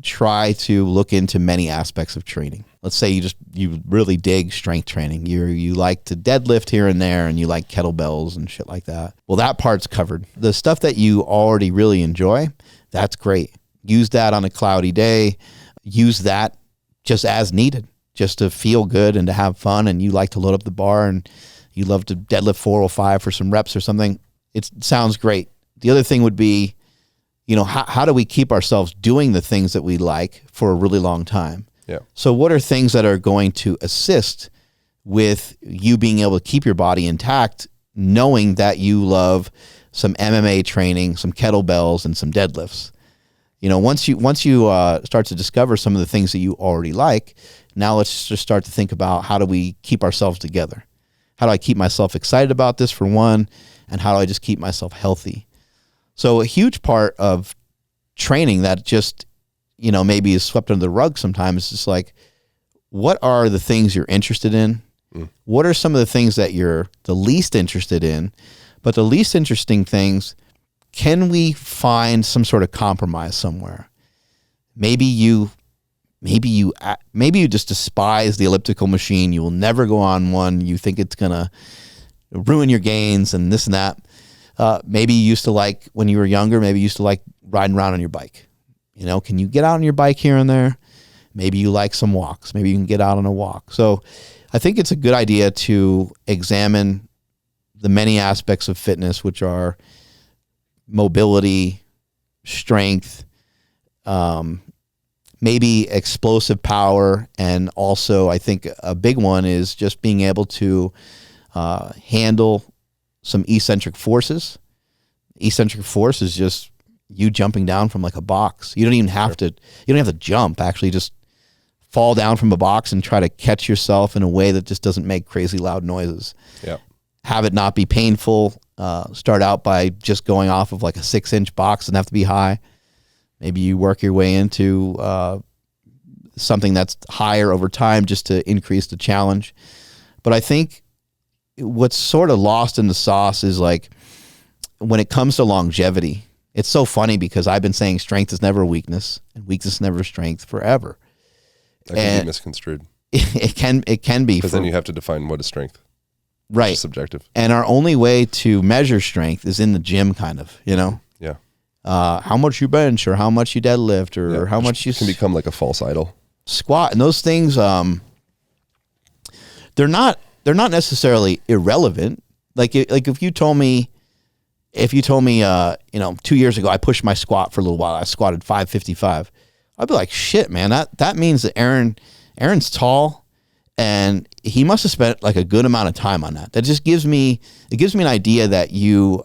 try to look into many aspects of training. Let's say you really dig strength training. You like to deadlift here and there, and you like kettlebells and shit like that. Well, that part's covered. The stuff that you already really enjoy, that's great. Use that on a cloudy day. Use that just as needed, just to feel good and to have fun. And you like to load up the bar and you love to deadlift 405 for some reps or something. It sounds great. The other thing would be, how do we keep ourselves doing the things that we like for a really long time? Yeah. So what are things that are going to assist with you being able to keep your body intact, knowing that you love some MMA training, some kettlebells, and some deadlifts? Once you start to discover some of the things that you already like, now let's just start to think about, how do we keep ourselves together? How do I keep myself excited about this, for one, and how do I just keep myself healthy? So a huge part of training that just, maybe is swept under the rug sometimes, is just like, what are the things you're interested in? What are some of the things that you're the least interested in? But the least interesting things, can we find some sort of compromise somewhere? Maybe you just despise the elliptical machine. You will never go on one. You think it's going to ruin your gains and this and that. Maybe you used to like, when you were younger, maybe you used to like riding around on your bike. Can you get out on your bike here and there? Maybe you like some walks. Maybe you can get out on a walk. So I think it's a good idea to examine the many aspects of fitness, which are mobility, strength, maybe explosive power. And also, I think a big one is just being able to handle some eccentric forces. Eccentric force is just you jumping down from like a box. You don't even have to, you don't have to jump, actually just fall down from a box and try to catch yourself in a way that just doesn't make crazy loud noises. Yeah. Have it not be painful. Start out by just going off of like a 6-inch box. Doesn't have to be high. Maybe you work your way into something that's higher over time just to increase the challenge. But I think what's sort of lost in the sauce is like, when it comes to longevity, it's so funny because I've been saying strength is never a weakness and weakness is never strength forever. That can be misconstrued. It can be. Because then you have to define what is strength. Right. It's subjective. And our only way to measure strength is in the gym, kind of, Yeah. How much you bench or how much you deadlift or how much you can become like a false idol. Squat. And those things, they're not necessarily irrelevant. Like if you told me, 2 years ago, I pushed my squat for a little while. I squatted 555. I'd be like, shit, man, that means that Aaron's tall and he must have spent like a good amount of time on that. That just gives me an idea that you,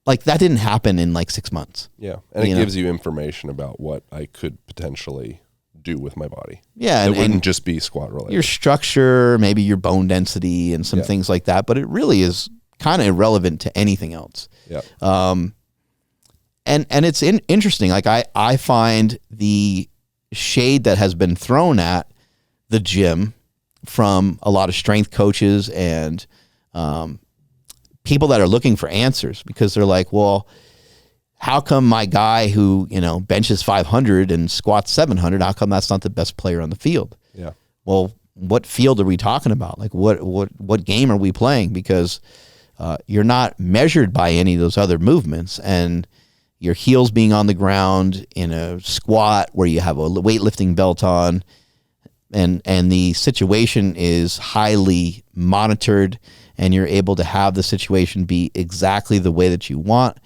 like that didn't happen in like 6 months. Yeah. And it gives you information about what I could potentially do with my body. Yeah. It wouldn't just be squat related. Your structure, maybe your bone density and some things like that, but it really is kind of irrelevant to anything else. Yeah. And it's interesting. Like I find the shade that has been thrown at the gym from a lot of strength coaches and people that are looking for answers, because they're like, well, how come my guy who, benches 500 and squats 700, how come that's not the best player on the field? Yeah. Well, what field are we talking about? Like what game are we playing? Because you're not measured by any of those other movements, and your heels being on the ground in a squat where you have a weightlifting belt on, and the situation is highly monitored, and you're able to have the situation be exactly the way that you want.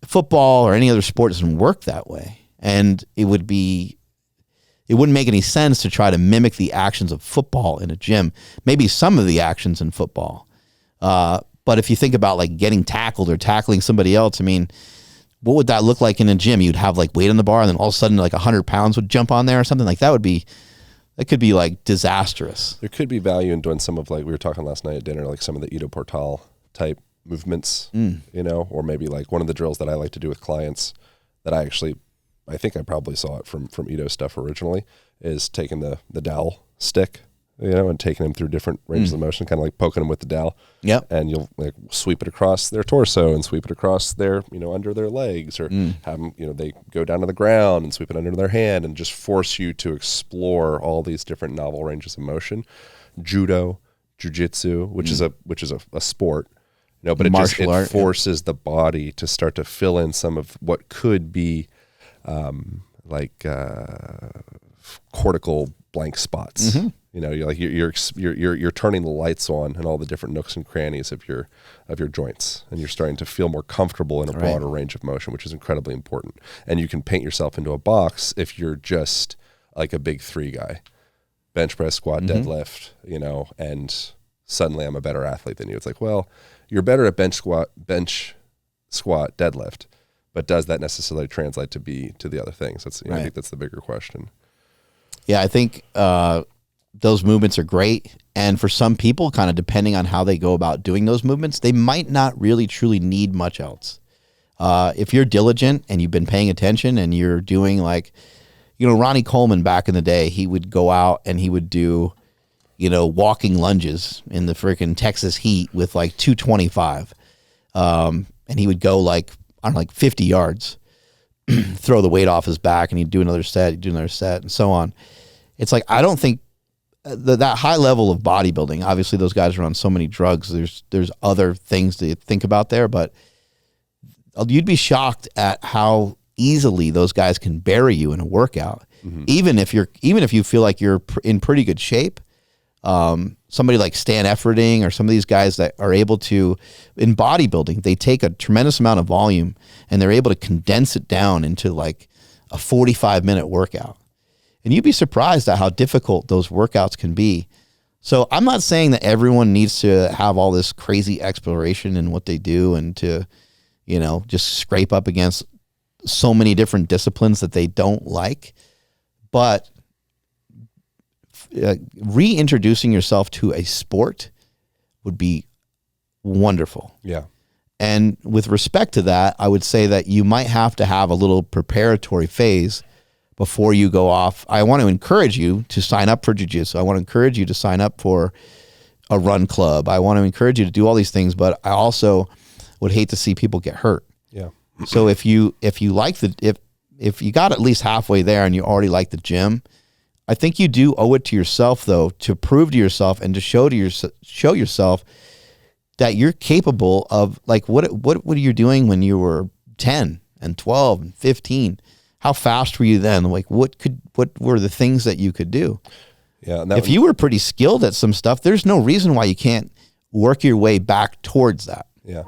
Football or any other sport doesn't work that way, and it wouldn't make any sense to try to mimic the actions of football in a gym. Maybe some of the actions in football. But if you think about like getting tackled or tackling somebody else, I mean, what would that look like in a gym? You'd have like weight on the bar and then all of a sudden like 100 pounds would jump on there or something like that. That could be like disastrous. There could be value in doing some of, like we were talking last night at dinner, like some of the Ido Portal type movements, or maybe like one of the drills that I like to do with clients that I think I probably saw it from Ido stuff originally, is taking the dowel stick and taking them through different ranges of motion, kind of like poking them with the dowel. Yep. And you'll like sweep it across their torso and sweep it across their, under their legs, or have them, they go down to the ground and sweep it under their hand, and just force you to explore all these different novel ranges of motion. Judo, jiu-jitsu, which is a sport, but it forces the body to start to fill in some of what could be cortical blank spots. You're turning the lights on in all the different nooks and crannies of your joints, and you're starting to feel more comfortable in a broader range of motion, which is incredibly important. And you can paint yourself into a box if you're just like a big 3 guy, bench press, squat, deadlift, and suddenly I'm a better athlete than you. It's like, well, you're better at bench, squat, deadlift, but does that necessarily translate to the other things? That's I think that's the bigger question. Yeah, I think those movements are great. And for some people, kind of depending on how they go about doing those movements, they might not really truly need much else. If you're diligent and you've been paying attention and you're doing like, Ronnie Coleman back in the day, he would go out and he would do, walking lunges in the freaking Texas heat with like 225. And he would go like 50 yards, throw the weight off his back, and he'd do another set, and so on. It's like, I don't think that high level of bodybuilding, obviously those guys are on so many drugs. There's other things to think about there, but you'd be shocked at how easily those guys can bury you in a workout. Even if you feel like you're in pretty good shape. Somebody like Stan Efferding or some of these guys that are able to, in bodybuilding, they take a tremendous amount of volume and they're able to condense it down into like a 45-minute workout. And you'd be surprised at how difficult those workouts can be. So I'm not saying that everyone needs to have all this crazy exploration in what they do and to, just scrape up against so many different disciplines that they don't like. But reintroducing yourself to a sport would be wonderful. Yeah. And with respect to that, I would say that you might have to have a little preparatory phase before you go off. I want to encourage you to sign up for jiu-jitsu. I want to encourage you to sign up for a run club. I want to encourage you to do all these things, but I also would hate to see people get hurt. Yeah. So if you like if you got at least halfway there and you already like the gym, I think you do owe it to yourself, though, to prove to yourself and to show yourself that you're capable of, like, what are you doing when you were 10 and 12 and 15? How fast were you then? Like, what were the things that you could do? Yeah. If you were pretty skilled at some stuff, there's no reason why you can't work your way back towards that. Yeah.